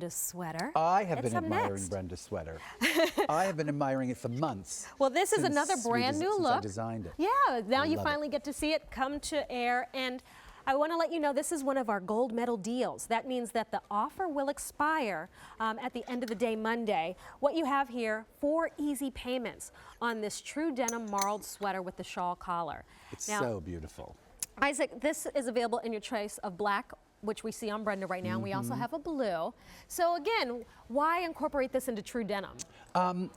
Brenda's sweater. I have It's been up admiring next. Brenda's sweater. I have been admiring it for months. Well, this is since another brand new since look. I designed it. Yeah, now you love it. finally get to see it come to air. And I want to let you know this is one of our gold medal deals. That means that the offer will expire at the end of the day Monday. What you have here, 4 easy payments on this true denim marled sweater with the shawl collar. It's Now, so beautiful. Isaac, this is available in your choice of black, which we see on Brenda right now, and we also have a blue. So again, why incorporate this into true denim?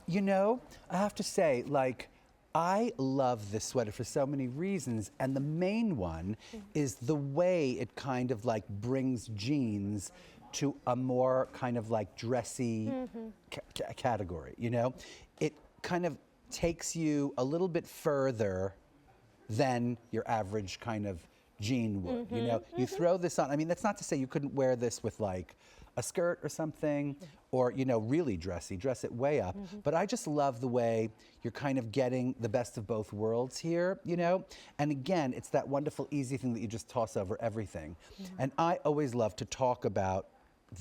You know, I have to say, like, I love this sweater for so many reasons, and the main one is the way it kind of like brings jeans to a more kind of like dressy category, you know? It kind of takes you a little bit further than your average kind of jean would, you know? You throw this on, I mean, that's not to say you couldn't wear this with like a skirt or something, or, you know, really dressy, dress it way up. But I just love the way you're kind of getting the best of both worlds here, you know? And again, it's that wonderful, easy thing that you just toss over everything. And I always love to talk about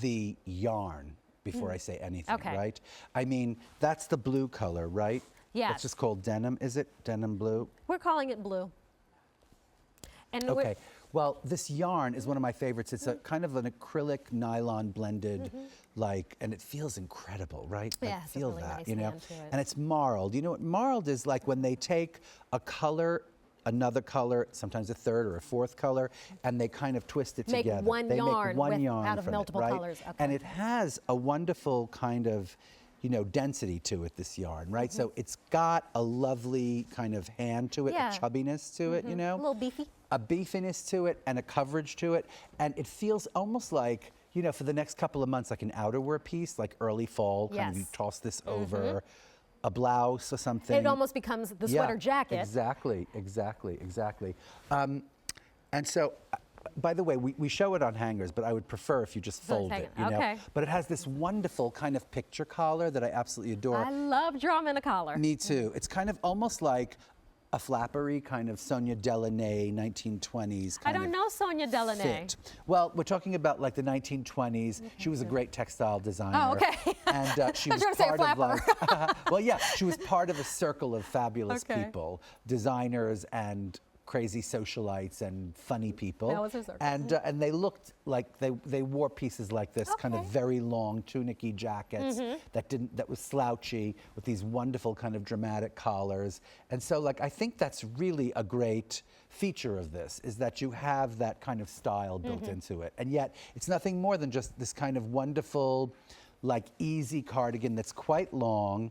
the yarn before I say anything, right? I mean, that's the blue color, right? Yes. It's just called denim, is it? Denim blue? We're calling it blue. And Okay. Well, this yarn is one of my favorites. It's a kind of an acrylic nylon blended, like, and it feels incredible, right? Yeah, I it's a feel really that, nice you know? hand to it. And it's marled. You know what marled is like when they take a color, another color, sometimes a third or a fourth color, and they kind of twist it Make together. one they yarn make one with- yarn out of from multiple it, right? colors. Okay. And it has a wonderful kind of, you know, density to it, this yarn, right? So it's got a lovely kind of hand to it, Yeah. a chubbiness to it, you know? a little beefy. A beefiness to it and a coverage to it, and it feels almost like, you know, for the next couple of months, like an outerwear piece, like early fall, kind of you Yes. toss this over a blouse or something. It almost becomes the sweater jacket. Exactly. And so, by the way, we show it on hangers, but I would prefer if you just fold hang it, it. you know? Okay. But it has this wonderful kind of picture collar that I absolutely adore. I love drum in a collar. Me too. It's kind of almost like a flappery kind of Sonia Delaney 1920s I kind don't of know Sonia Delaney. fit. Well, we're talking about like the 1920s. She was a great textile designer. Oh, okay. And she was trying to say part of flapper. like, well, yeah, she was part of a circle of fabulous Okay. people, designers and crazy socialites and funny people. That was her circle. And they looked like they wore pieces like this, kind of Okay. very long tunicky jackets that was slouchy with these wonderful kind of dramatic collars. And so like I think that's really a great feature of this, is that you have that kind of style built into it. And yet it's nothing more than just this kind of wonderful, like easy cardigan that's quite long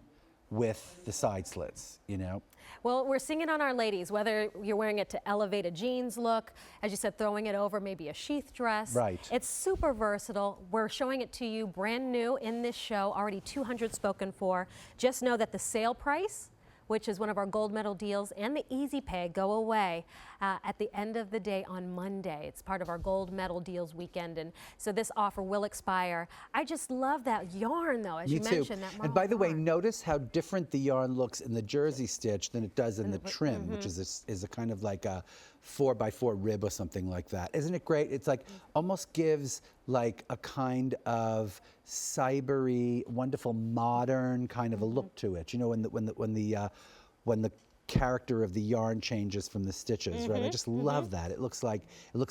with the side slits, you know? Well, we're seeing it on our ladies, whether you're wearing it to elevate a jeans look, as you said, throwing it over maybe a sheath dress. Right. It's super versatile. We're showing it to you brand new in this show, already 200 spoken for. Just know that the sale price, which is one of our gold medal deals, and the easy pay go away at the end of the day on Monday. It's part of our gold medal deals weekend, and so this offer will expire. I just love that yarn, though, as Me you too. mentioned. That And by the way, yarn. notice how different the yarn looks in the jersey stitch than it does in the trim, which is a kind of like a 4x4 rib or something like that. Isn't it great? It's like almost gives like a kind of cybery, wonderful, modern kind of a look to it. You know, when the character of the yarn changes from the stitches, right? I just love that. It looks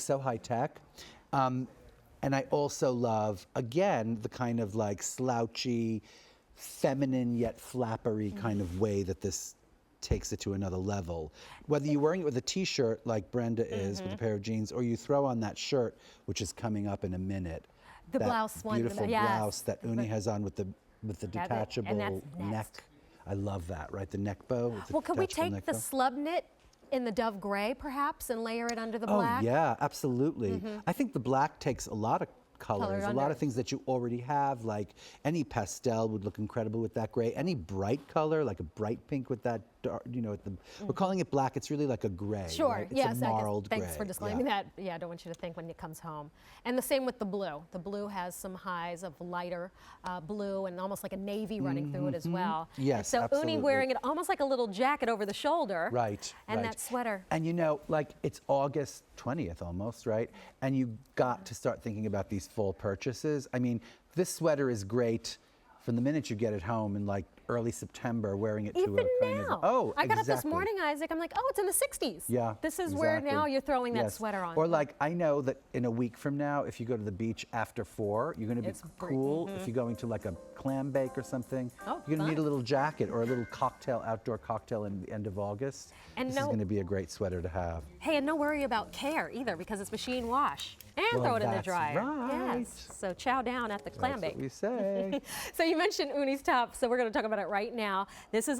so high tech. And I also love, again, the kind of like slouchy, feminine yet flappery kind of way that this takes it to another level. Whether you're wearing it with a t-shirt like Brenda is with a pair of jeans, or you throw on that shirt, which is coming up in a minute. The that blouse one, beautiful yes. blouse that Uni has on with the detachable and that's neck. next. I love that, right? The neck bow. With the Well, could we detachable take neck the bow. slub knit in the dove gray, perhaps, and layer it under the Oh black? yeah, absolutely. I think the black takes a lot of colors, a lot under. of things that you already have, like any pastel would look incredible with that gray. Any bright color, like a bright pink with that dark, you know, we're calling it black. It's really like a gray. Sure, right? It's yes. a I guess- marled thanks gray. for disclaiming that. Yeah, I don't want you to think when it comes home. And the same with the blue. The blue has some highs of lighter blue and almost like a navy running through it as well. Yes, and so absolutely. Uni wearing it almost like a little jacket over the shoulder. Right. And right. that sweater. And you know, like it's August 20th almost, right? And you got to start thinking about these these full purchases. I mean, this sweater is great from the minute you get it home in like early September, wearing it to Even a kind now. of, oh, I got up this exactly. morning, Isaac. I'm like, oh, it's in the 60s. Yeah, This is where exactly. now you're throwing that Yes. sweater on. Or like, I know that in a week from now, if you go to the beach after 4, you're going to be It's great. cool. If you're going to like a clam bake or something, Oh, you're going to fun. need a little jacket or a little cocktail, outdoor cocktail in the end of August. And this no- is going to be a great sweater to have. Hey, and no worry about care either, because it's machine wash. And Well, throw it in the that's dryer. right. Yes. So chow down at the clam That's bake. what we say. So you mentioned Uni's top, so we're going to talk about it right now. This is